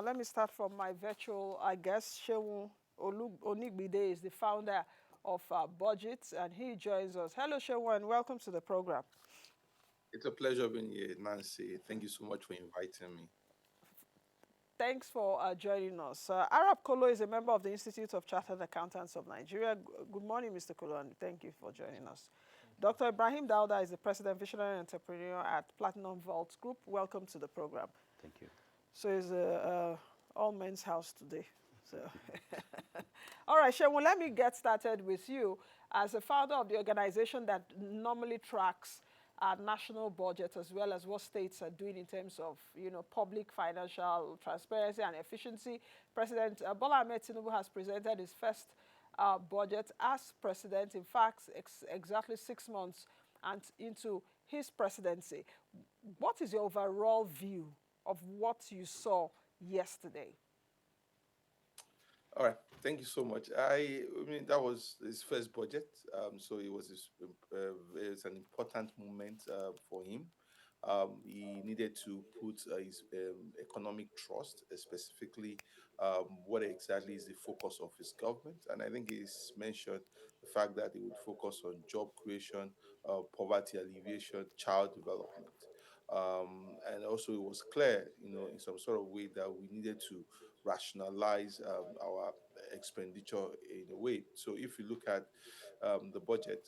Let me start from my virtual, I guess. Oluseun Onigbinde is the founder of Budget, and he joins us. Hello, Shehu, and welcome to the program. It's a pleasure being here, Nancy. Thank you so much for inviting me. Thanks for joining us. Arab Kolo is a member of the Institute of Chartered Accountants of Nigeria. Good morning, Mr. Kolo, and thank you for joining us. Dr. Ibrahim Dauda is the President Visionary Entrepreneur at Platinum Vault Group. Welcome to the program. Thank you. So it's all men's house today. So, all right, Shehu, let me get started with you as a founder of the organization that normally tracks our national budget as well as what states are doing in terms of, public financial transparency and efficiency. President Bola Ahmed Tinubu has presented his first budget as president. In fact, exactly 6 months and into his presidency. What is your overall view of what you saw yesterday? All right, thank you so much. I mean, that was his first budget, so it's an important moment for him. He needed to put his economic trust, specifically what exactly is the focus of his government. And I think he's mentioned the fact that he would focus on job creation, poverty alleviation, child development. And also, it was clear, in some sort of way that we needed to rationalize our expenditure in a way. So, if you look at the budget,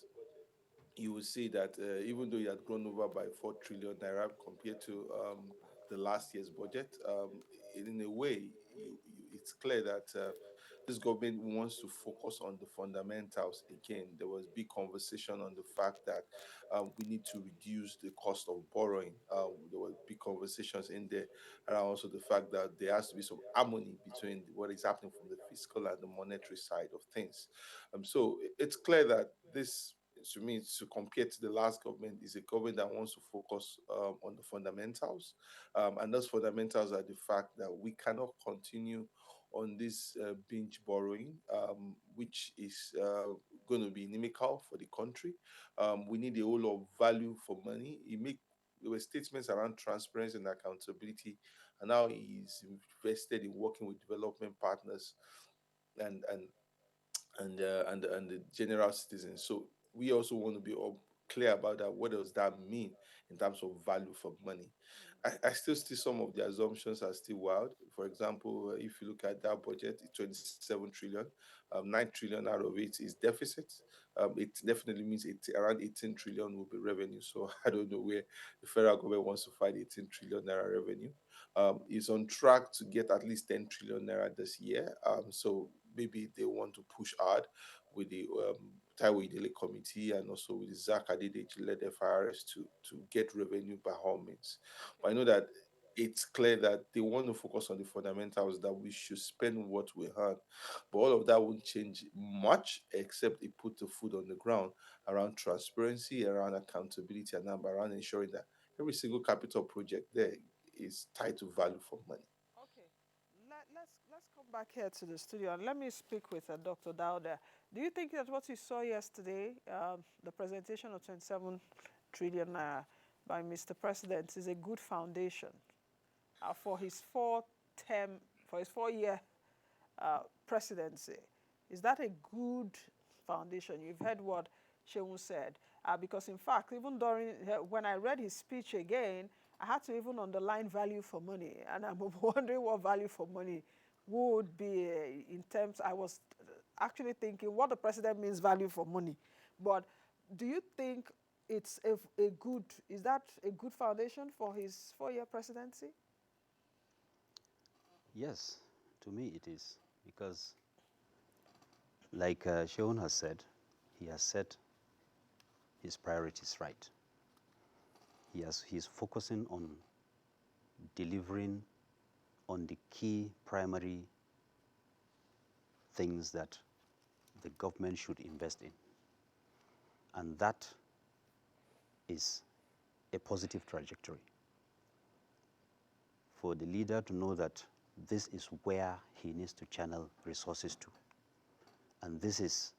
you will see that even though it had grown over by 4 trillion naira compared to the last year's budget, in a way, it's clear that this government wants to focus on the fundamentals again. There was big conversation on the fact that we need to reduce the cost of borrowing. There were big conversations in there around also the fact that there has to be some harmony between what is happening from the fiscal and the monetary side of things. So it's clear that this, to me, to compare to the last government, is a government that wants to focus on the fundamentals. And those fundamentals are the fact that we cannot continue on this binge borrowing, which is going to be inimical for the country. We need a whole lot of value for money. There were statements around transparency and accountability, and now he's invested in working with development partners and and and the general citizens. So we also want to be all clear about that. What does that mean in terms of value for money? I still see some of the assumptions are still wild. For example, if you look at that budget, it's 27 trillion, 9 trillion out of it is deficit. It definitely means around 18 trillion will be revenue. So I don't know where the federal government wants to find 18 trillion naira revenue. Is on track to get at least 10 trillion naira this year. So maybe they want to push hard with the Taiwo Idele Committee and also with the Zach Adedeji-led FIRS to get revenue by all means. But I know that it's clear that they want to focus on the fundamentals, that we should spend what we earn. But all of that won't change much except they put the food on the ground around transparency, around accountability, and around ensuring that every single capital project there is tied to value for money. Okay, let's come back here to the studio and let me speak with Dr. Dauda. Do you think that what you saw yesterday, the presentation of 27 trillion by Mr. President, is a good foundation for his for his 4 year presidency? Is that a good foundation? You've heard what Shehu said. Because in fact, even when I read his speech again, I had to even underline value for money. And I'm wondering what value for money would be in terms, I was actually thinking what the president means value for money. But do you think it's is that a good foundation for his 4 year presidency? Yes, to me it is, because like Sheon has said, he has set his priorities right. He's focusing on delivering on the key primary things that the government should invest in. And that is a positive trajectory. For the leader to know that this is where he needs to channel resources to, and this is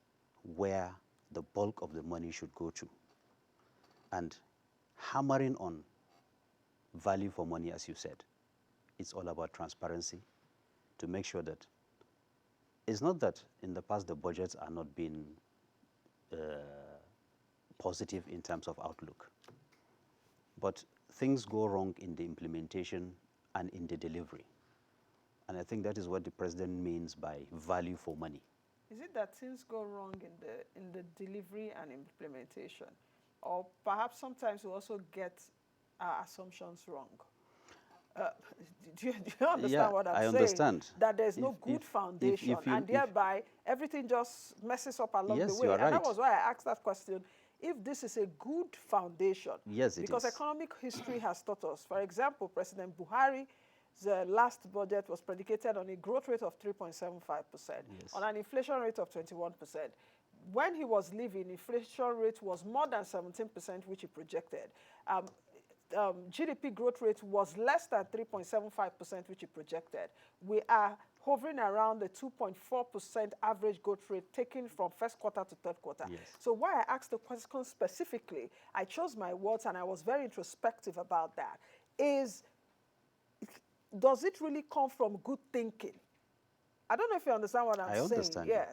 where the bulk of the money should go to. And hammering on value for money, as you said, it's all about transparency, to make sure that it's not that in the past the budgets are not being positive in terms of outlook, but things go wrong in the implementation and in the delivery. And I think that is what the president means by value for money. Is it that things go wrong in the delivery and implementation? Or perhaps sometimes we also get our assumptions wrong? Do you understand what I'm I saying? understand. That there's no good foundation, and thereby everything just messes up along the way. You are right. And that was why I asked that question. If this is a good foundation, yes, it because is. economic history has taught us. For example, President Buhari's last budget was predicated on a growth rate of 3.75%, Yes. on an inflation rate of 21%. When he was leaving, inflation rate was more than 17%, which he projected. GDP growth rate was less than 3.75%, which he projected. We are hovering around the 2.4% average growth rate taken from first quarter to third quarter. Yes. So why I asked the question specifically, I chose my words and I was very introspective about that, is does it really come from good thinking? I don't know if you understand what I'm saying. Understand. Yes.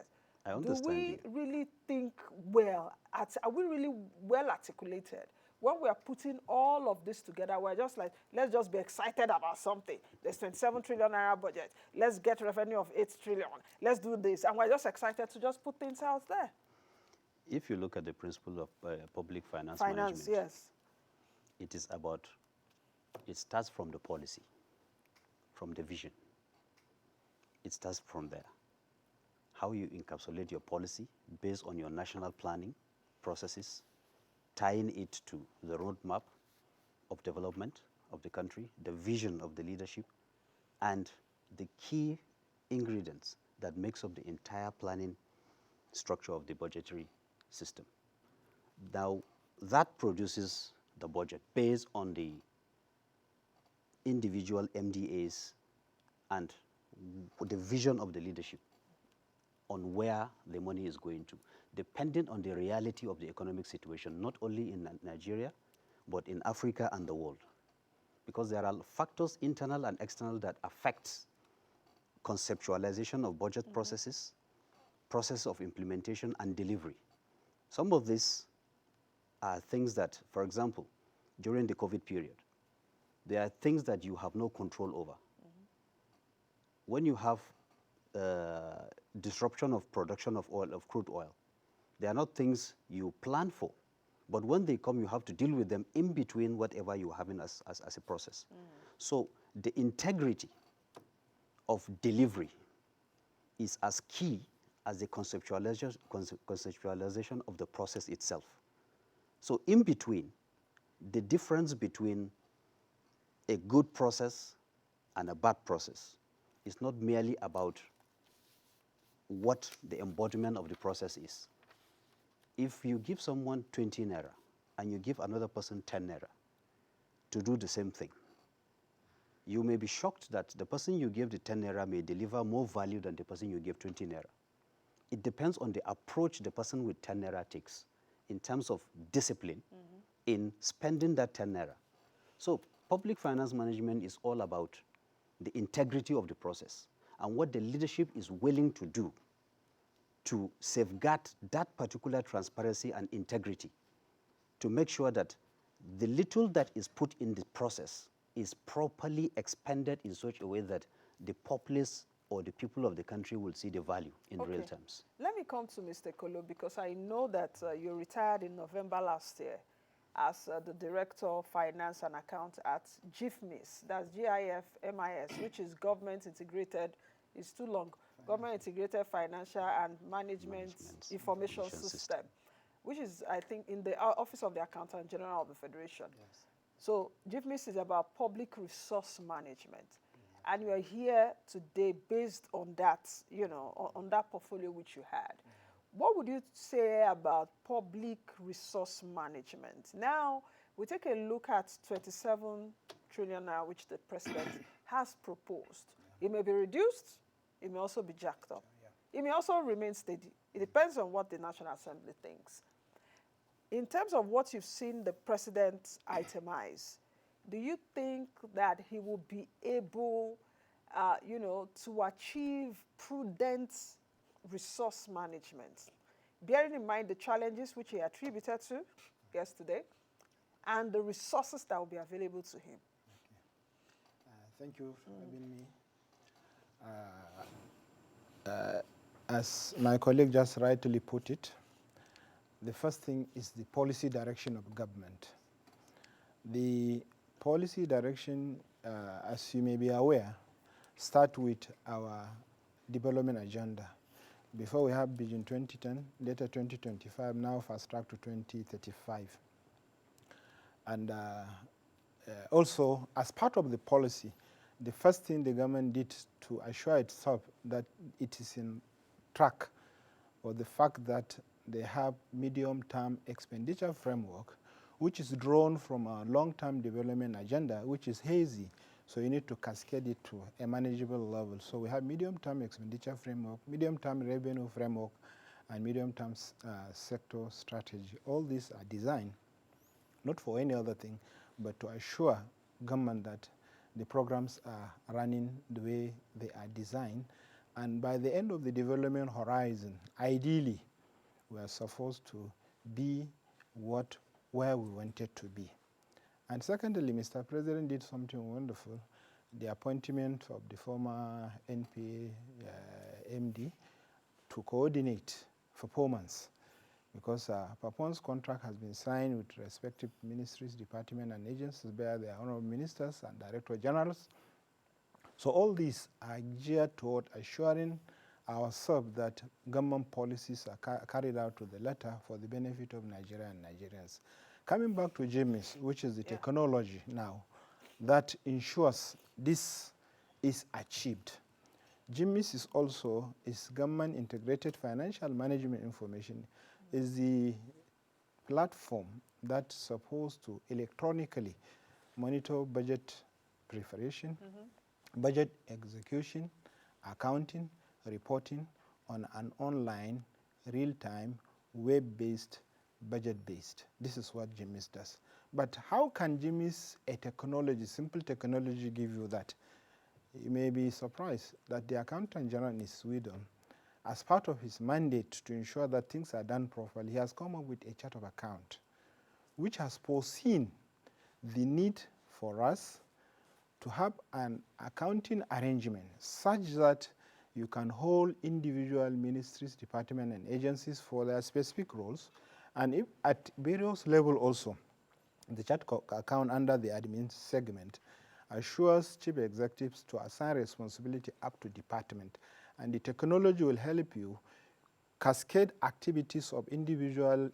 I understand. Do we really think well? Are we really well articulated? When we are putting all of this together, we're just like, let's just be excited about something. There's 27 trillion naira budget. Let's get revenue of 8 trillion. Let's do this. And we're just excited to just put things out there. If you look at the principle of public finance management, yes, it is about, it starts from the policy, from the vision. It starts from there. How you encapsulate your policy based on your national planning processes, tying it to the roadmap of development of the country, the vision of the leadership, and the key ingredients that makes up the entire planning structure of the budgetary system. Now, that produces the budget based on the individual MDAs and the vision of the leadership on where the money is going to, depending on the reality of the economic situation, not only in Nigeria, but in Africa and the world. Because there are factors, internal and external, that affect conceptualization of budget processes, process of implementation and delivery. Some of these are things that, for example, during the COVID period, there are things that you have no control over. When you have disruption of production of oil, of crude oil, they are not things you plan for. But when they come, you have to deal with them in between whatever you're having as a process. So the integrity of delivery is as key as the conceptualization of the process itself. So in between, the difference between a good process and a bad process is not merely about what the embodiment of the process is. If you give someone 20 naira and you give another person 10 naira to do the same thing, you may be shocked that the person you gave the 10 naira may deliver more value than the person you gave 20 naira. It depends on the approach the person with 10 naira takes in terms of discipline in spending that 10 naira. So public finance management is all about the integrity of the process and what the leadership is willing to do to safeguard that particular transparency and integrity, to make sure that the little that is put in the process is properly expended in such a way that the populace or the people of the country will see the value in real terms. Let me come to Mr. Kolo, because I know that you retired in November last year as the Director of Finance and Account at GIFMIS, that's GIFMIS, which is Government Integrated, it's too long, Government Integrated Financial and Management Information System, which is, I think, in the Office of the Accountant General of the Federation. Yes. So GIFMIS is about public resource management. And you are here today based on that, on that portfolio which you had. What would you say about public resource management? Now, we take a look at 27 trillion naira, which the president has proposed. It may be reduced, it may also be jacked up. It may also remain steady. It depends on what the National Assembly thinks. In terms of what you've seen the president itemize, do you think that he will be able to achieve prudent resource management, bearing in mind the challenges which he attributed to yesterday and the resources that will be available to him. Thank you for having me. As my colleague just rightly put it, the first thing is the policy direction of government. The policy direction, as you may be aware, start with our development agenda. Before we have Vision 2010, later 2025, now fast track to 2035. And also, as part of the policy, the first thing the government did to assure itself that it is in track was the fact that they have medium-term expenditure framework, which is drawn from a long-term development agenda, which is hazy. So you need to cascade it to a manageable level. So we have medium-term expenditure framework, medium-term revenue framework, and medium-term sector strategy. All these are designed not for any other thing, but to assure government that the programs are running the way they are designed. And by the end of the development horizon, ideally, we are supposed to be where we wanted to be. And secondly, Mr. President did something wonderful, the appointment of the former NPA MD to coordinate performance, because performance contract has been signed with respective ministries, departments, and agencies by their honorable ministers and director generals. So all these are geared toward assuring ourselves that government policies are carried out to the letter for the benefit of Nigeria and Nigerians. Coming back to GMIS, which is the technology now that ensures this is achieved. GMIS is also government integrated financial management information, is the platform that's supposed to electronically monitor budget preparation, budget execution, accounting, reporting on an online, real-time, web-based, budget-based. This is what GMIS does. But how can GMIS, a technology, simple technology, give you that? You may be surprised that the Accountant General in Sweden, as part of his mandate to ensure that things are done properly, he has come up with a chart of account, which has foreseen the need for us to have an accounting arrangement such that you can hold individual ministries, departments, and agencies for their specific roles, and if at various levels also, the chart account under the admin segment assures chief executives to assign responsibility up to department, and the technology will help you cascade activities of individuals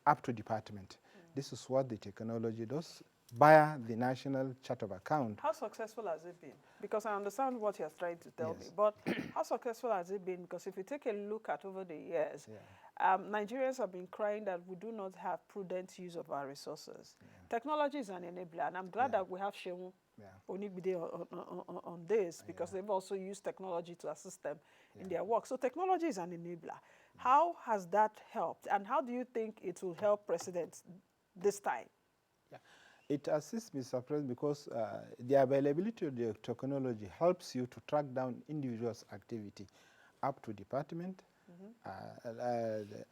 up to department. This is what the technology does via the National Chart of Account. How successful has it been? Because I understand what you're trying to tell me, Yes. but how successful has it been? Because if you take a look at over the years, Nigerians have been crying that we do not have prudent use of our resources. Technology is an enabler, and I'm glad that we have Oluseun Onigbinde on this, because they've also used technology to assist them in their work. So technology is an enabler. How has that helped, and how do you think it will help presidents this time? It assists, Mr. President, because the availability of the technology helps you to track down individuals' activity up to department.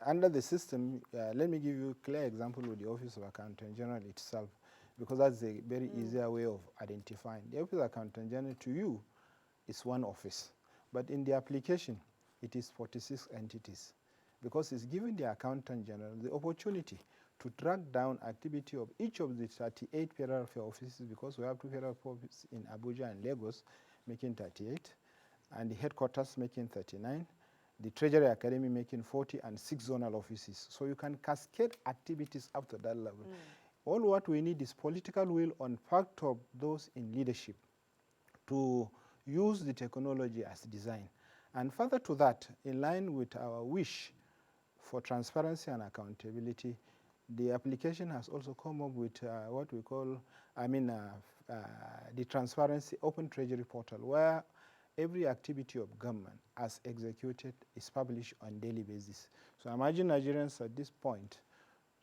Under the system, let me give you a clear example with the Office of Accountant General itself, because that's a very easier way of identifying. The Office of Accountant General to you is one office, but in the application, it is 46 entities, because it's giving the Accountant General the opportunity to track down activity of each of the 38 federal offices, because we have 2 federal offices in Abuja and Lagos, making 38, and the headquarters making 39, the Treasury Academy making 40, and 6 zonal offices. So you can cascade activities up to that level. All what we need is political will on part of those in leadership to use the technology as designed. And further to that, in line with our wish for transparency and accountability, the application has also come up with what we call, the transparency open treasury portal, where every activity of government as executed is published on daily basis. So I imagine Nigerians at this point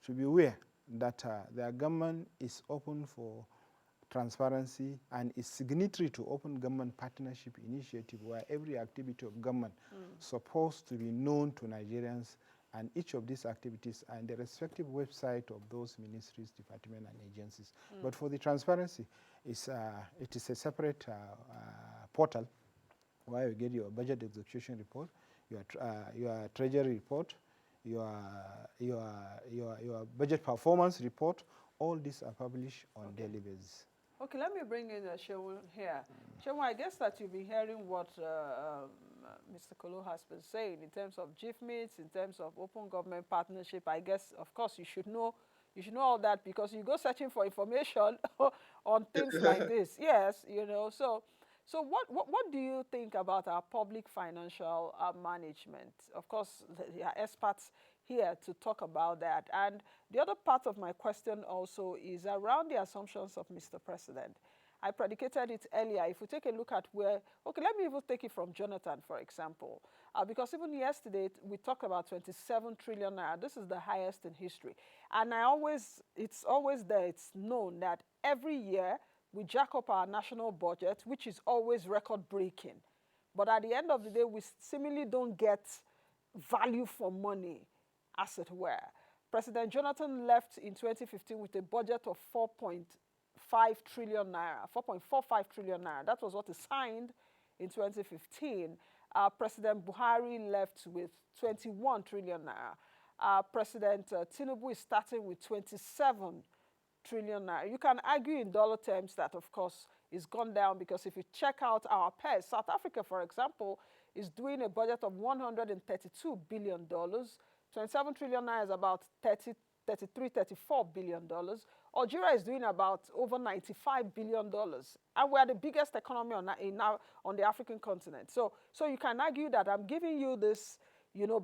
to be aware that their government is open for transparency, and is signatory to Open Government Partnership Initiative, where every activity of government supposed to be known to Nigerians, and each of these activities are in the respective website of those ministries, departments, and agencies. But for the transparency, it is a separate portal where you get your budget execution report, your treasury report, your, your budget performance report. All these are published on daily basis. Okay, let me bring in Shehu here. Shehu, I guess that you've been hearing what Mr. Kolo has been saying in terms of GIF meets, in terms of open government partnership. I guess, of course, you should know all that because you go searching for information on things like this. Yes, you know. So what do you think about our public financial management? Of course, there are experts here to talk about that. And the other part of my question also is around the assumptions of Mr. President. I predicated it earlier. If we take a look at where, okay, let me even take it from Jonathan, for example, because even yesterday we talked about 27 trillion naira. This is the highest in history. And it's always there, it's known that every year we jack up our national budget, which is always record breaking. But at the end of the day, we seemingly don't get value for money, as it were. President Jonathan left in 2015 with a budget of 4.5 trillion naira, 4.45 trillion naira. That was what he signed in 2015. President Buhari left with 21 trillion naira. President Tinubu is starting with 27 trillion naira. You can argue in dollar terms that, of course, it's gone down because if you check out our pairs, South Africa, for example, is doing a budget of $132 billion. 27 trillion naira is about 33, $34 billion. Algeria is doing about over $95 billion. And we are the biggest economy on the African continent. So you can argue that I'm giving you this,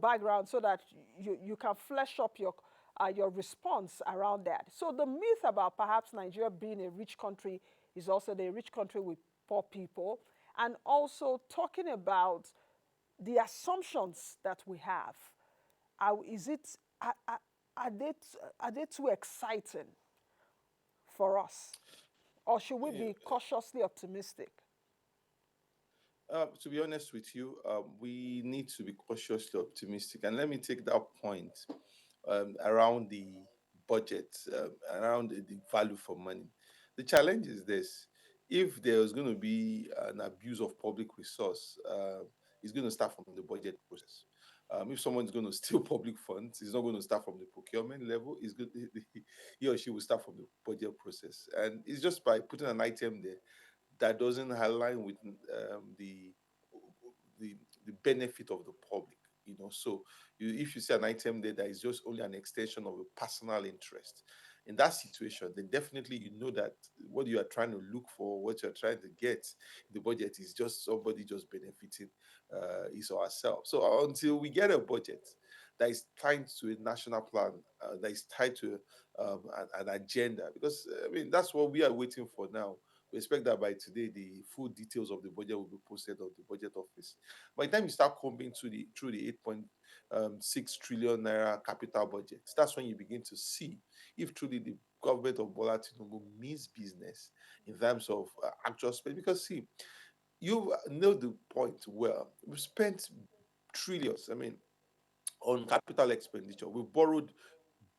background so that you can flesh up your response around that. So the myth about perhaps Nigeria being a rich country is also the rich country with poor people. And also talking about the assumptions that we have. Are they too exciting for us? Or should we be cautiously optimistic? To be honest with you, we need to be cautiously optimistic. And let me take that point around the budget, around the value for money. The challenge is this: if there's going to be an abuse of public resource, it's going to start from the budget process. If someone's going to steal public funds, it's not going to start from the procurement level. It's good, he or she will start from the budget process, and it's just by putting an item there that doesn't align with the the benefit of the public. So if you see an item there that is just only an extension of a personal interest, in that situation, then definitely you know that what you are trying to look for, what you're trying to get, the budget is just somebody just benefiting his or herself. So until we get a budget that is tied to a national plan, that is tied to an agenda, because I mean that's what we are waiting for now. We expect that by today, the full details of the budget will be posted on the budget office. By the time you start combing through the 8.6 trillion naira capital budget, that's when you begin to see if truly the government of Bola Tinubu means business in terms of actual spend. Because see, you know the point well. We've spent trillions. I mean, on capital expenditure. We've borrowed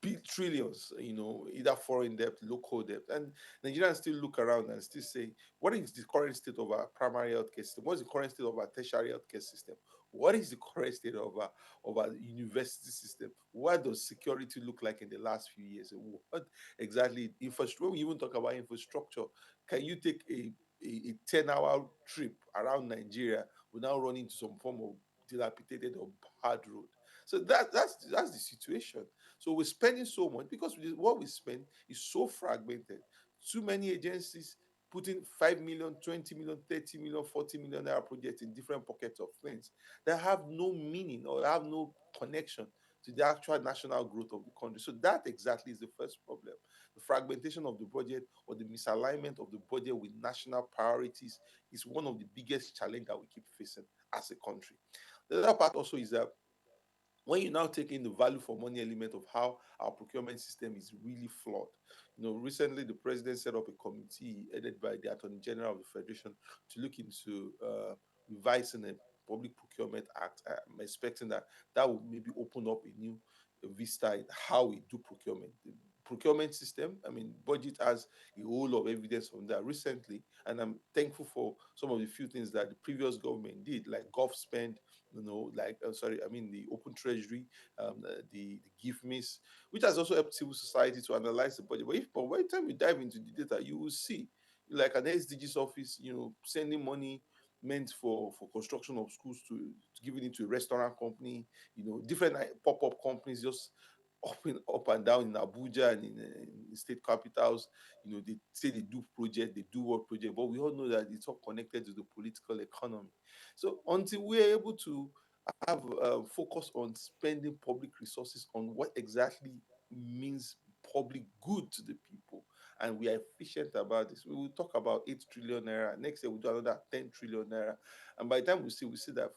big trillions, either foreign debt, local debt. And Nigerians still look around and still say, what is the current state of our primary healthcare system? What's the current state of our tertiary healthcare system? What is the current state of our university system? What does security look like in the last few years? What exactly infrastructure? When we even talk about infrastructure, can you take a 10-hour trip around Nigeria without running into some form of dilapidated or bad road? So that's the situation. So we're spending so much because what we spend is so fragmented. Too many agencies putting 5 million, 20 million, 30 million, 40 million naira projects in different pockets of things that have no meaning or have no connection to the actual national growth of the country. So that exactly is the first problem. The fragmentation of the budget or the misalignment of the budget with national priorities is one of the biggest challenges that we keep facing as a country. The other part also is that when you now take in the value for money element of how our procurement system is really flawed. Recently the president set up a committee headed by the Attorney General of the Federation to look into revising a Public Procurement Act. I'm expecting that that will maybe open up a new vista in how we do procurement. The procurement system, I mean, budget has a whole lot of evidence on that recently, and I'm thankful for some of the few things that the previous government did, like gov spend, like sorry, I mean the open treasury, the give miss, which has also helped civil society to analyze the budget. But by the time you dive into the data, you will see like an SDGs office, sending money meant for construction of schools to giving it to a restaurant company, different pop-up companies just up and down in Abuja and in state capitals. They say they do project, they do work project, but we all know that it's all connected to the political economy. So until we're able to have focus on spending public resources on what exactly means public good to the people, and we are efficient about this, we will talk about 8 trillion naira. Next year we'll do another 10 trillion naira, and by the time we see that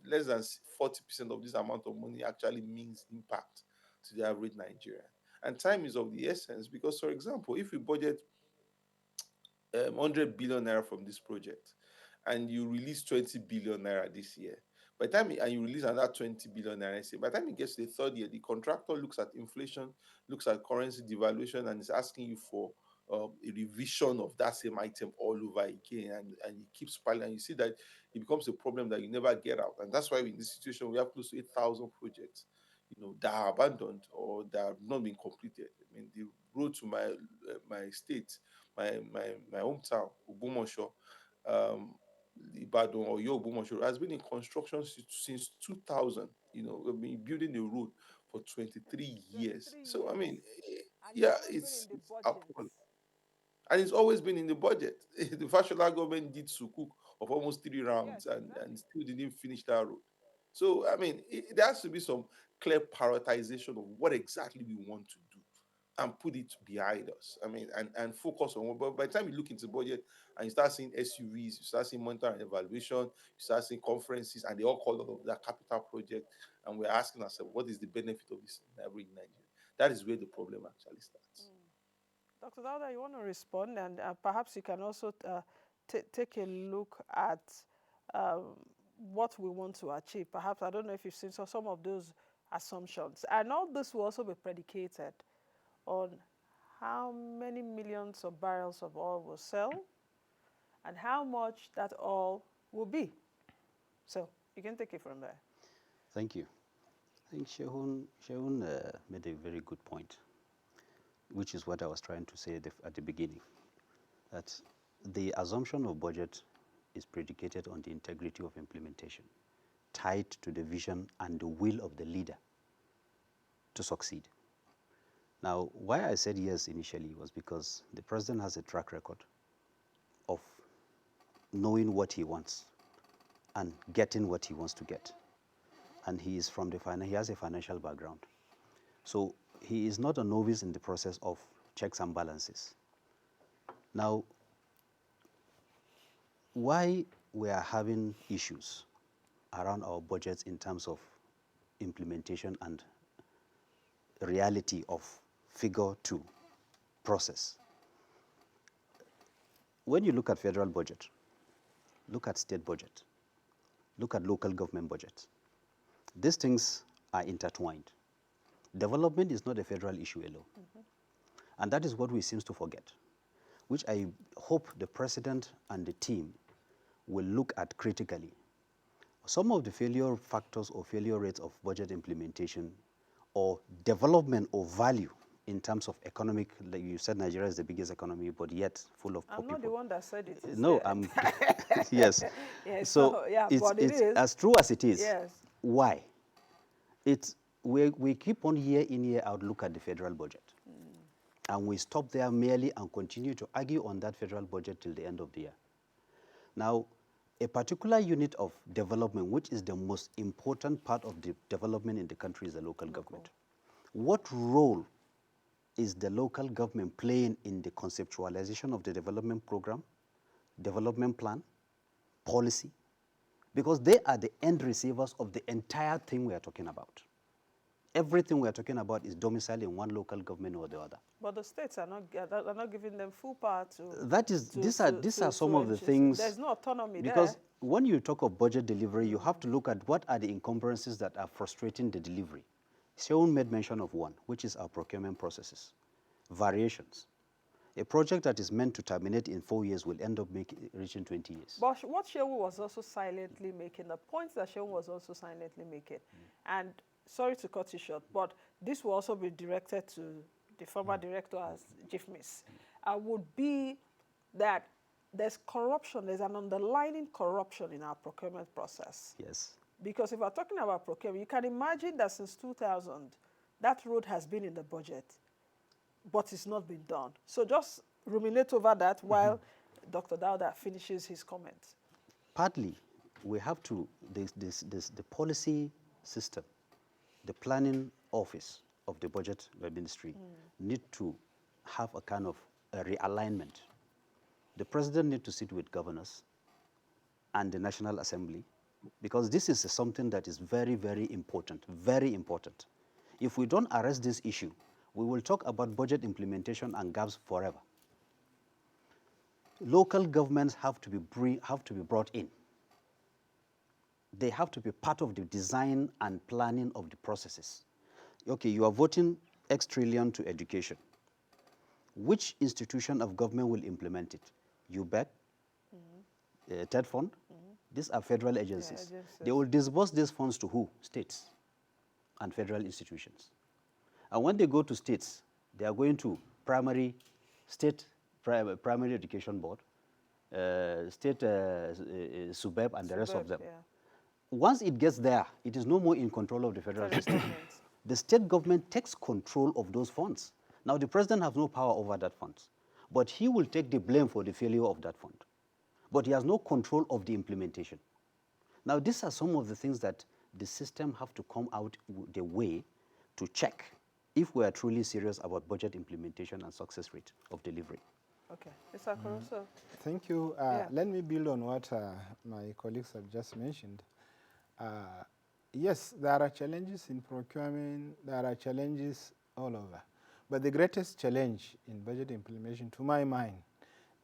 less than 40% of this amount of money actually means impact to the average Nigerian. And time is of the essence because, for example, if we budget 100 billion naira from this project and you release 20 billion naira this year, by the time and you release another 20 billion naira next year, by the time it gets to the third year, the contractor looks at inflation, looks at currency devaluation, and is asking you for a revision of that same item all over again, and it keeps piling, and you see that it becomes a problem that you never get out. And that's why in this situation we have close to 8,000 projects, that are abandoned or that have not been completed. I mean, the road to my state, my hometown, Ubumosho, Ibadan or Ogbomoso, has been in construction since 2000. We've been building a road for 23 years. 23 So, I years. mean, And it's yeah, always been in it's the it's budget. appalling. And it's always been in the budget. The Fashola government did sukuk of almost 3 rounds Yes, and exactly. still didn't finish that road. So, I mean, there has to be some clear prioritization of what exactly we want to do and put it behind us. I mean, and focus on what. But by the time you look into budget and you start seeing SUVs, you start seeing monitor and evaluation, you start seeing conferences, and they all call it of that capital project. And we're asking ourselves, what is the benefit of this in every Nigeria? That is where the problem actually starts. Dr. Dauda, you want to respond, and perhaps you can also take a look at um, what we want to achieve. Perhaps, I don't know if you've seen some of those assumptions. And all this will also be predicated on how many millions of barrels of oil will sell and how much that oil will be. So you can take it from there. Thank you. I think Shehun made a very good point, which is what I was trying to say at the beginning, that the assumption of budget is predicated on the integrity of implementation, tied to the vision and the will of the leader to succeed. Now, why I said yes initially was because the president has a track record of knowing what he wants and getting what he wants to get. And he is from he has a financial background. So he is not a novice in the process of checks and balances. Now, why we are having issues around our budgets in terms of implementation and reality of figure to process. When you look at federal budget, look at state budget, look at local government budget, these things are intertwined. Development is not a federal issue alone. And that is what we seem to forget, which I hope the president and the team will look at critically. Some of the failure factors or failure rates of budget implementation or development or value in terms of economic, like you said, Nigeria is the biggest economy, but yet full of poor I'm not the people. one that said it is No, there. I'm, yes. Yes, So yeah, but it it's is. as true as it is. Yes. Why? We keep on year in, year out, look at the federal budget. And we stop there merely and continue to argue on that federal budget till the end of the year. Now, a particular unit of development, which is the most important part of the development in the country, is the local government. What role is the local government playing in the conceptualization of the development program, development plan, policy? Because they are the end receivers of the entire thing we are talking about. everything we're talking about is domiciled in one local government or the other. But the states are not giving them full power to. That is, these are some of the things. There's no autonomy because there. when you talk of budget delivery, you have to look at what are the encumbrances that are frustrating the delivery. Seun made mention of one, which is our procurement processes. Variations. A project that is meant to terminate in 4 years will end up reaching 20 years. But what Seun was also silently making, the points that Seun was also silently making, and sorry to cut you short, but this will also be directed to the former director as GIFMIS, would be that there's corruption, there's an underlying corruption in our procurement process. Yes. Because if we're talking about procurement, you can imagine that since 2000, that road has been in the budget, but it's not been done. So just ruminate over that while Dr. Dauda finishes his comments. Partly, we have to, the policy system, the planning office of the budget ministry need to have a kind of a realignment. The president needs to sit with governors and the National Assembly, because this is something that is very, very important, very important. If we don't address this issue, we will talk about budget implementation and gaps forever. Local governments have to be brought in. They have to be part of the design and planning of the processes. Okay, you are voting X trillion to education. Which institution of government will implement it? UBEC, TED Fund. These are federal agencies. Yeah, agencies. They will disburse these funds to who? States and federal institutions. And when they go to states, they are going to state primary education board, state SUBEB, and the rest of them. Yeah. Once it gets there, it is no more in control of the federal system. The state government takes control of those funds. Now, the president has no power over that fund, but he will take the blame for the failure of that fund. But he has no control of the implementation. Now, these are some of the things that the system have to come out the way to check if we are truly serious about budget implementation and success rate of delivery. Okay. Mr. Kolo. Thank you. Let me build on what my colleagues have just mentioned. Yes, there are challenges in procurement, there are challenges all over. But the greatest challenge in budget implementation, to my mind,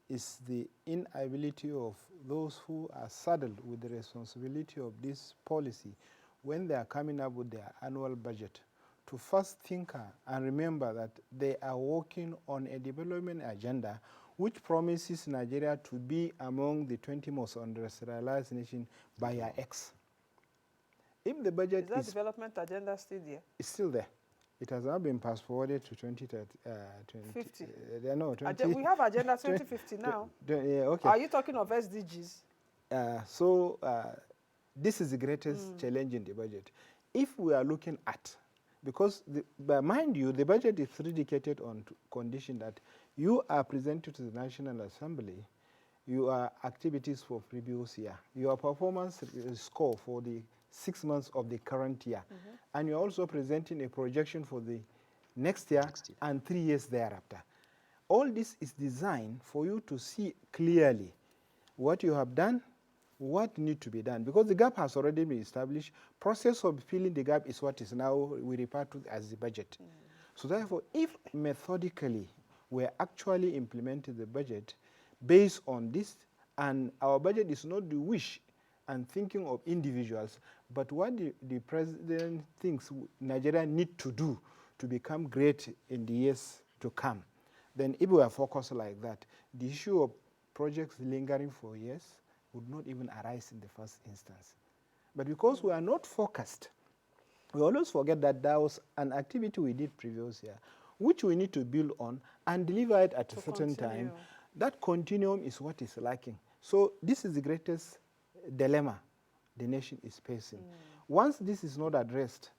is the inability of those who are saddled with the responsibility of this policy when they are coming up with their annual budget to first think and remember that they are working on a development agenda which promises Nigeria to be among the 20 most industrialized nations by year X. If the budget is that development agenda still there? It's still there. It has now been fast forwarded to 2050. No, 20, we have Agenda 2050 now. Yeah, okay. Are you talking of SDGs? This is the greatest challenge in the budget. If we are looking at, because mind you, the budget is predicated on condition that you are presented to the National Assembly your activities for previous year, your performance score for the 6 months of the current year, and you're also presenting a projection for the next year and 3 years thereafter. All this is designed for you to see clearly what you have done, what needs to be done, because the gap has already been established. Process of filling the gap is what is now we refer to as the budget. So therefore, if methodically we're actually implementing the budget based on this, and our budget is not the wish and thinking of individuals, but what the president thinks Nigeria need to do to become great in the years to come, then if we are focused like that, the issue of projects lingering for years would not even arise in the first instance. But because we are not focused, we always forget that there was an activity we did previous year, which we need to build on and deliver it at a certain time. That continuum is what is lacking. So this is the greatest dilemma the nation is facing. Once this is not addressed,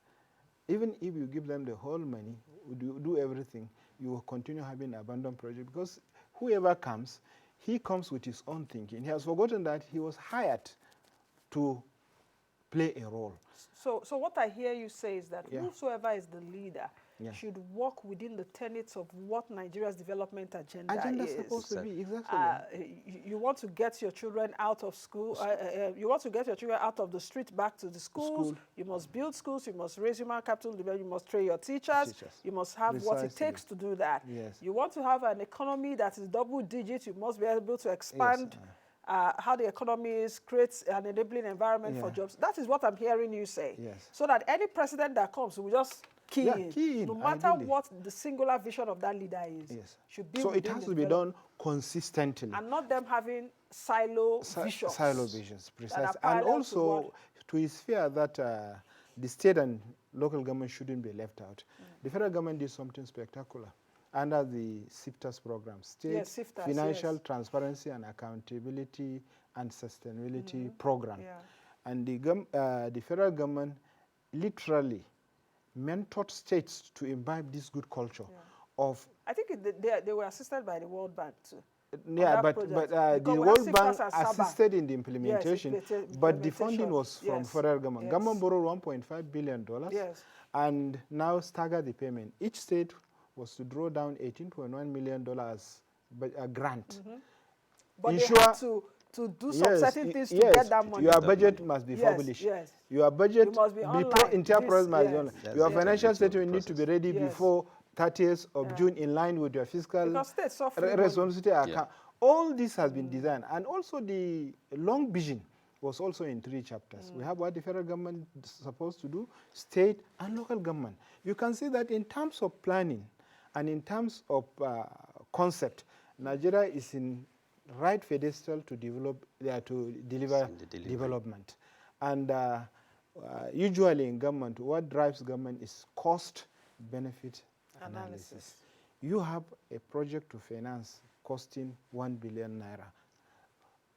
even if you give them the whole money, do everything, you will continue having abandoned project, because whoever comes, he comes with his own thinking. He has forgotten that he was hired to play a role. So what I hear you say is that whosoever is the leader Yeah. should work within the tenets of what Nigeria's development agenda Agenda supposed is. to be exactly. You want to get your children out of school. You want to get your children out of the street back to the schools. School. You must build schools. You must raise human capital. You must train your teachers. You must have what it Precisely. takes to do that. Yes. You want to have an economy that is double digit. You must be able to expand how the economy is, creates an enabling environment for jobs. That is what I'm hearing you say. Yes. So that any president that comes will just key in. No matter ideally. what the singular vision of that leader is. Yes. Should be So it has to be done consistently. and not them having silo visions. Silo visions, precisely. And parallel to also, to his fear that the state and local government shouldn't be left out. The federal government did something spectacular under the SIFTAS program, State SIFTAS, Financial Transparency and Accountability and Sustainability Program. And the federal government literally mentored states to imbibe this good culture of. I think they were assisted by the World Bank too. Yeah, but the World Bank assisted in the implementation, but the funding was from federal government. Government borrowed $1.5 billion and now staggered the payment. Each state was to draw down $18.1 million as a grant. But they had to do some certain things to get that money. Your budget must be published. Your budget must be online. Enterprise must be online. Your financial statement need to be ready before 30th of June in line with your fiscal responsibility account. All this has been designed. And also the long vision was also in 3 chapters. We have what the federal government is supposed to do, state and local government. You can see that in terms of planning and in terms of concept, Nigeria is in right pedestal to develop, to deliver development. And usually in government, what drives government is cost-benefit analysis. You have a project to finance costing 1 billion naira,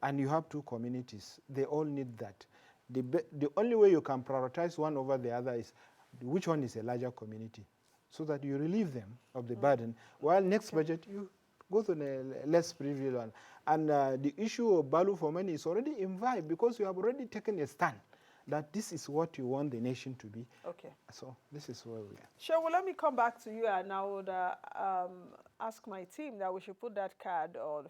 and you have 2 communities. They all need that. The only way you can prioritize one over the other is which one is a larger community, so that you relieve them of the burden, while next budget you go to the less privileged one. And the issue of value for money is already imbibed because you have already taken a stand that this is what you want the nation to be. Okay. So this is where we are. Sure, well, let me come back to you, and I would ask my team that we should put that card of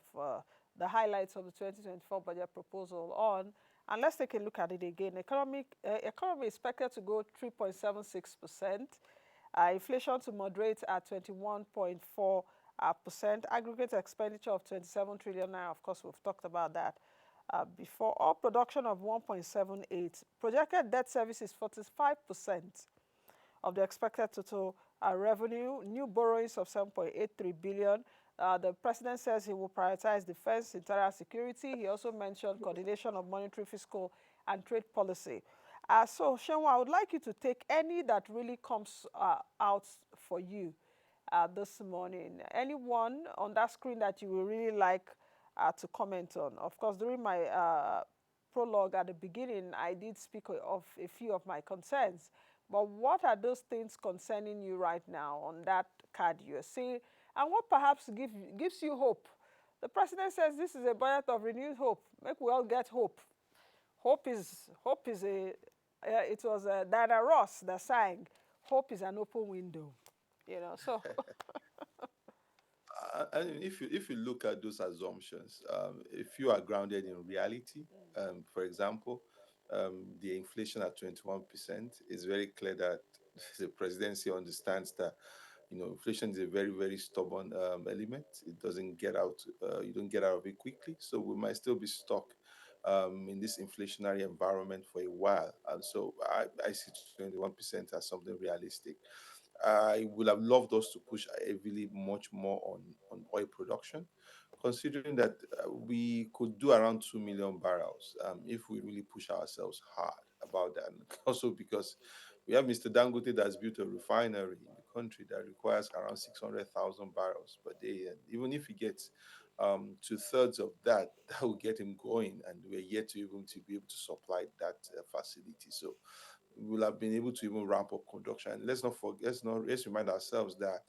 the highlights of the 2024 budget proposal on, and let's take a look at it again. Economy is expected to grow 3.76%. Inflation to moderate at 21.4%. Aggregate expenditure of 27 trillion naira. Of course, we've talked about that before. All production of 1.78. Projected debt service is 45% of the expected total revenue. New borrowings of 7.83 billion. The president says he will prioritize defense, interior security. He also mentioned coordination of monetary, fiscal, and trade policy. So, Shenwa, I would like you to take any that really comes out for you this morning. Anyone on that screen that you would really like to comment on? Of course, during my prologue at the beginning, I did speak of a few of my concerns. But what are those things concerning you right now on that card you're seeing? And what perhaps gives you hope? The president says this is a budget of renewed hope. Make we all get hope. Hope is it was Diana Ross that sang, "Hope is an open window." You know, so. And if you look at those assumptions, if you are grounded in reality, for example, the inflation at 21%, is very clear that the presidency understands that inflation is a very, very stubborn element. It doesn't get out. You don't get out of it quickly. So we might still be stuck in this inflationary environment for a while. And so I see 21% as something realistic. I would have loved us to push heavily much more on oil production, considering that we could do around 2 million barrels if we really push ourselves hard about that. And also because we have Mr. Dangote that's built a refinery in the country that requires around 600,000 barrels per day. And even if he gets 2/3 of that, that will get him going. And we're yet to even to be able to supply that facility. So we will have been able to even ramp up production. And let's remind ourselves that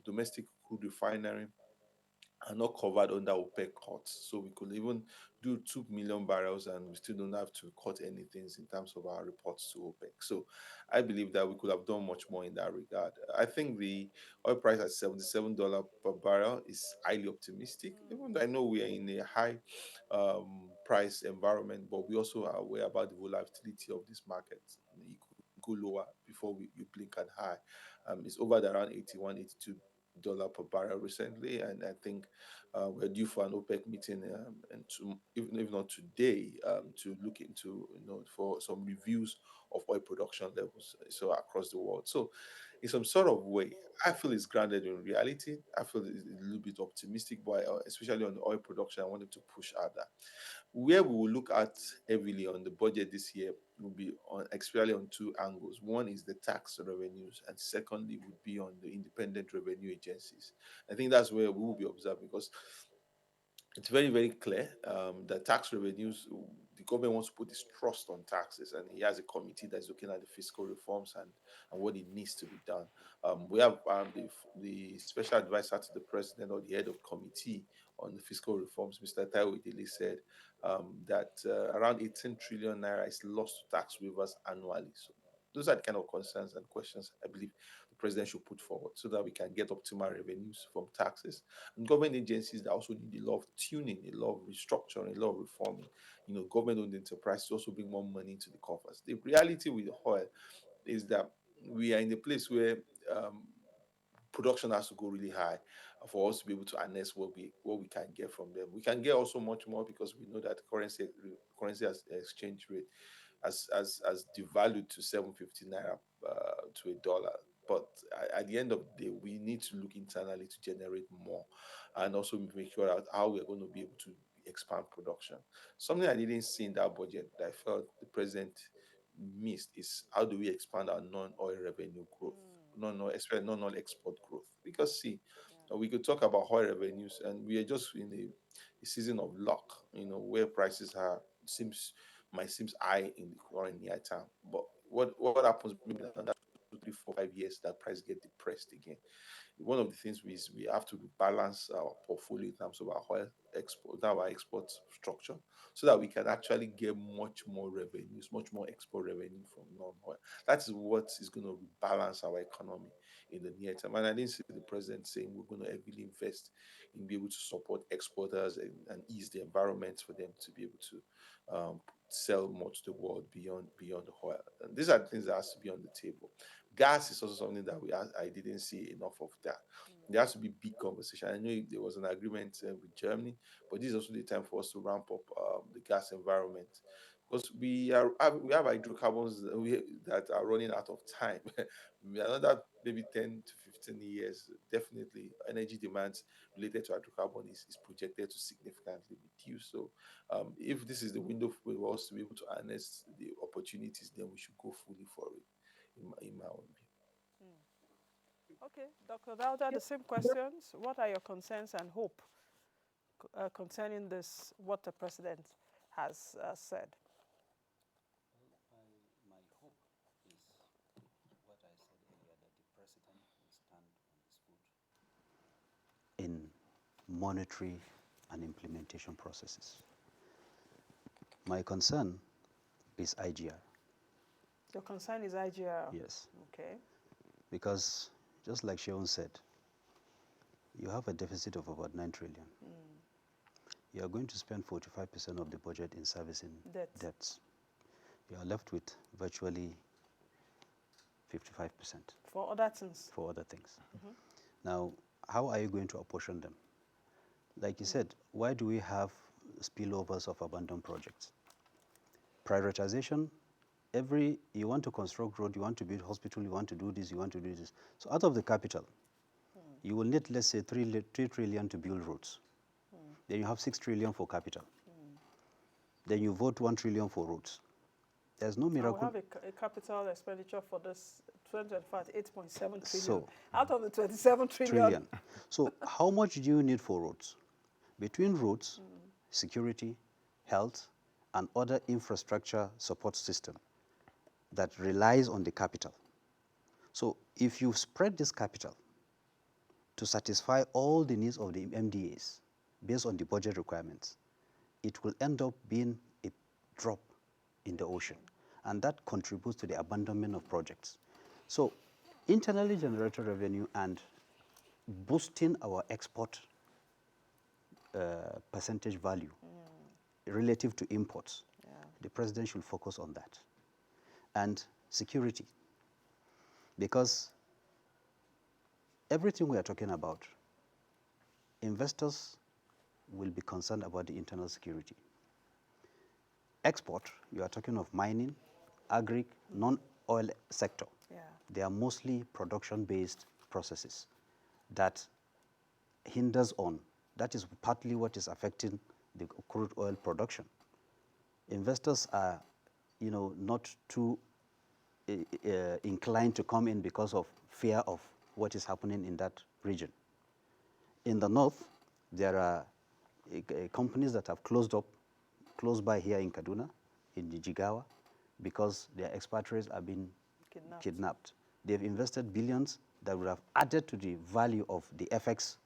domestic crude refinery are not covered under OPEC cuts. So we could even do 2 million barrels and we still don't have to cut anything in terms of our reports to OPEC. So I believe that we could have done much more in that regard. I think the oil price at $77 per barrel is highly optimistic, even though I know we are in a high price environment, but we also are aware about the volatility of this market. It could go lower before you blink an eye. It's over at around 81, $82 per barrel recently, and I think we're due for an OPEC meeting, and even if not today, to look into, for some reviews of oil production levels so across the world. So, in some sort of way, I feel it's grounded in reality. I feel it's a little bit optimistic, but especially on the oil production, I wanted to push harder. Where we will look at heavily on the budget this year will be on, especially on two angles. One is the tax revenues, and secondly would be on the independent revenue agencies. I think that's where we will be observing, because it's very, very clear that tax revenues, the government wants to put this trust on taxes, and he has a committee that's looking at the fiscal reforms and what it needs to be done. We have the special advisor to the president, or the head of committee on the fiscal reforms, Mr. Taiwo Idele, said that around 18 trillion naira is lost to tax waivers annually. So those are the kind of concerns and questions I believe the president should put forward, so that we can get optimal revenues from taxes. And government agencies that also need a lot of tuning, a lot of restructuring, a lot of reforming. Government-owned enterprises also bring more money into the coffers. The reality with oil is that we are in a place where um, production has to go really high for us to be able to harness what we can get from them. We can get also much more, because we know that currency as exchange rate has devalued to 750 naira to a dollar. But at the end of the day, we need to look internally to generate more, and also make sure out how we're going to be able to expand production. Something I didn't see in that budget that I felt the president missed is, how do we expand our non-oil revenue growth, non-oil, especially non-oil export growth? Because see, we could talk about oil revenues, and we are just in a season of luck, where prices are seems might seems high in the current near term. But what happens maybe in another 2, 3, 4, 5 years, that price get depressed again? One of the things we have to balance our portfolio in terms of our oil export, our export structure, so that we can actually get much more revenues, much more export revenue from non-oil. That is what is going to balance our economy in the near term. And I didn't see the president saying we're going to heavily invest in be able to support exporters, and ease the environment for them to be able to sell more to the world beyond oil. And these are the things that has to be on the table. Gas is also something that I didn't see enough of that. There has to be big conversation. I know there was an agreement with Germany, but this is also the time for us to ramp up the gas environment, because we have hydrocarbons that are running out of time. Another maybe 10 to 15 years, definitely energy demands related to hydrocarbon is projected to significantly reduce. So if this is the window for us to be able to harness the opportunities, then we should go fully for it, in my own view. Okay, Dr. Dauda, the same questions. What are your concerns and hope concerning this, what the president has said? My hope is what I said earlier, that the president will stand on his foot in monetary and implementation processes. My concern is IGR. Your concern is IGR? Yes. Okay. Because just like Sheon said, you have a deficit of about 9 trillion. You are going to spend 45% of the budget in servicing debts. You are left with virtually 55% for other things. Now, how are you going to apportion them? Like you said, why do we have spillovers of abandoned projects? Prioritization, you want to construct road, you want to build hospital, you want to do this, you want to do this. So out of the capital, you will need, let's say, 3 trillion to build roads. Then you have 6 trillion for capital. Then you vote 1 trillion for roads. There's no miracle. We have a capital expenditure for this 2025, 8.7 trillion. So, out of the 27 trillion. So how much do you need for roads? Between roads, security, health, and other infrastructure support system that relies on the capital. So if you spread this capital to satisfy all the needs of the MDAs based on the budget requirements, it will end up being a drop in the ocean. And that contributes to the abandonment of projects. So internally generated revenue and boosting our export percentage value relative to imports, the president should focus on that. And security, because everything we are talking about, investors will be concerned about the internal security. Export, you are talking of mining, agri, non-oil sector. They are mostly production-based processes that hinders on. That is partly what is affecting the crude oil production. Investors are, not too inclined to come in because of fear of what is happening in that region. In the north, there are companies that have closed up close by here in Kaduna, in Jigawa, because their expatriates are being kidnapped. They've invested billions that would have added to the value of the FX,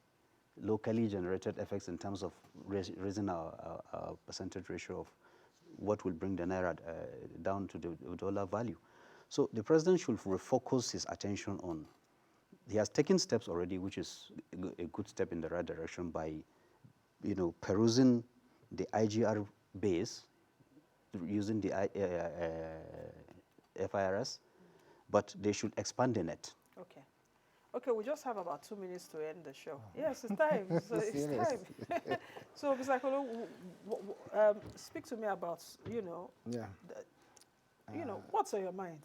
locally generated FX, in terms of raising our percentage ratio of what will bring the Naira down to the dollar value. So the president should refocus his attention on, he has taken steps already, which is a good step in the right direction by, perusing the IGR base, using the FIRS, but they should expand the net. Okay. Okay, we just have about 2 minutes to end the show. Yes, it's time. So it's time. So, Mr. Kolo, speak to me about, what's on your mind?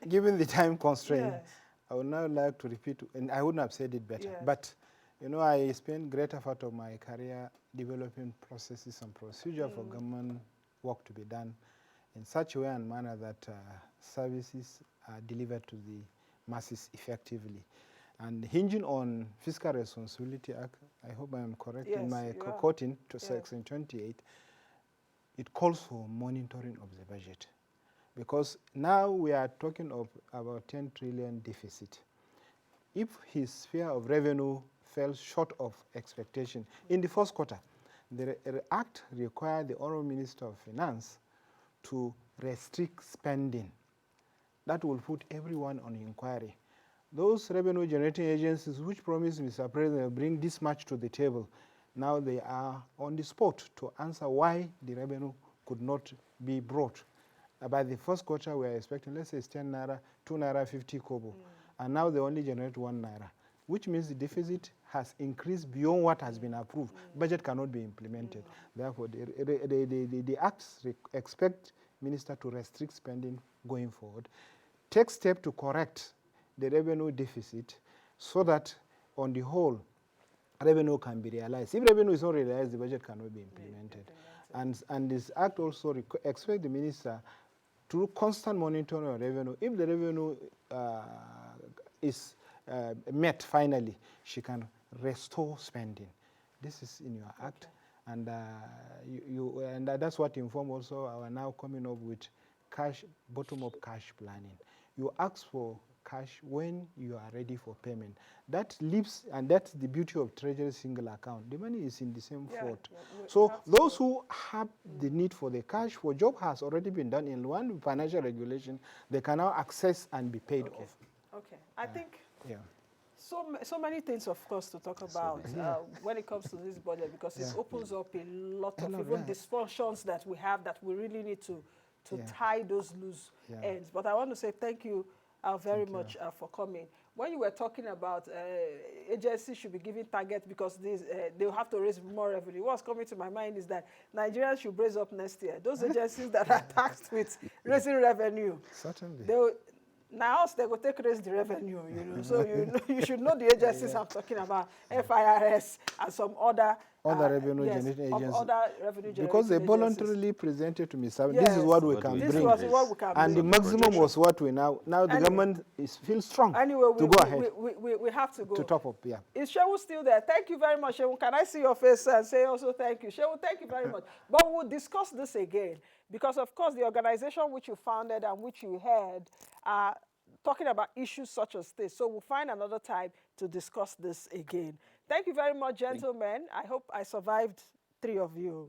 Given the time constraint, Yes. I would now like to repeat, and I wouldn't have said it better, but I spent greater part of my career developing processes and procedure for government work to be done in such a way and manner that services are delivered to the masses effectively. And hinging on Fiscal Responsibility Act, I hope I am correct in my quoting to Section 28, it calls for monitoring of the budget. Because now we are talking of about 10 trillion deficit. If his sphere of revenue fell short of expectation in the first quarter, the Act required the Honourable Minister of Finance to restrict spending. That will put everyone on inquiry. Those revenue generating agencies which promised Mr. President bring this much to the table, now they are on the spot to answer why the revenue could not be brought. By the first quarter, we are expecting, let's say it's 10 naira, 2 naira 50 kobo, and now they only generate 1 naira, which means the deficit has increased beyond what has been approved. Budget cannot be implemented. Therefore, the acts expect minister to restrict spending going forward, take steps to correct the revenue deficit so that on the whole, revenue can be realized. If revenue is not realized, the budget cannot be implemented. And this act also expects the minister to do constant monitoring of revenue. If the revenue is met finally, she can restore spending. This is in your act. And that's what inform also our now coming up with cash, bottom-up cash planning. You ask for cash when you are ready for payment. That leaves, and that's the beauty of Treasury single account. The money is in the same fort. So those who have the need for the cash, for job has already been done in one financial regulation, they can now access and be paid off. Okay, I think so many things, of course, to talk about when it comes to this budget, because it opens up a lot of even dysfunctions that we have that we really need to tie those loose ends. But I want to say thank you very much for coming. When you were talking about agencies should be given targets because they'll have to raise more revenue, what's coming to my mind is that Nigerians should raise up next year. Those agencies that are tasked with raising revenue, certainly, now they will raise the revenue, So you should know the agencies I'm talking about, FIRS and some other revenue generating agencies. Because they voluntarily presented to me, this is what we can bring. This was what we can bring. And the maximum was what we now the government feels strong to go ahead. We have to go. To top up, Is Shehu still there? Thank you very much, Shehu. Can I see your face and say also thank you? Shehu, thank you very much. But we'll discuss this again because, of course, the organization which you founded and which you had, talking about issues such as this. So we'll find another time to discuss this again. Thank you very much, gentlemen. I hope I survived 3 of you.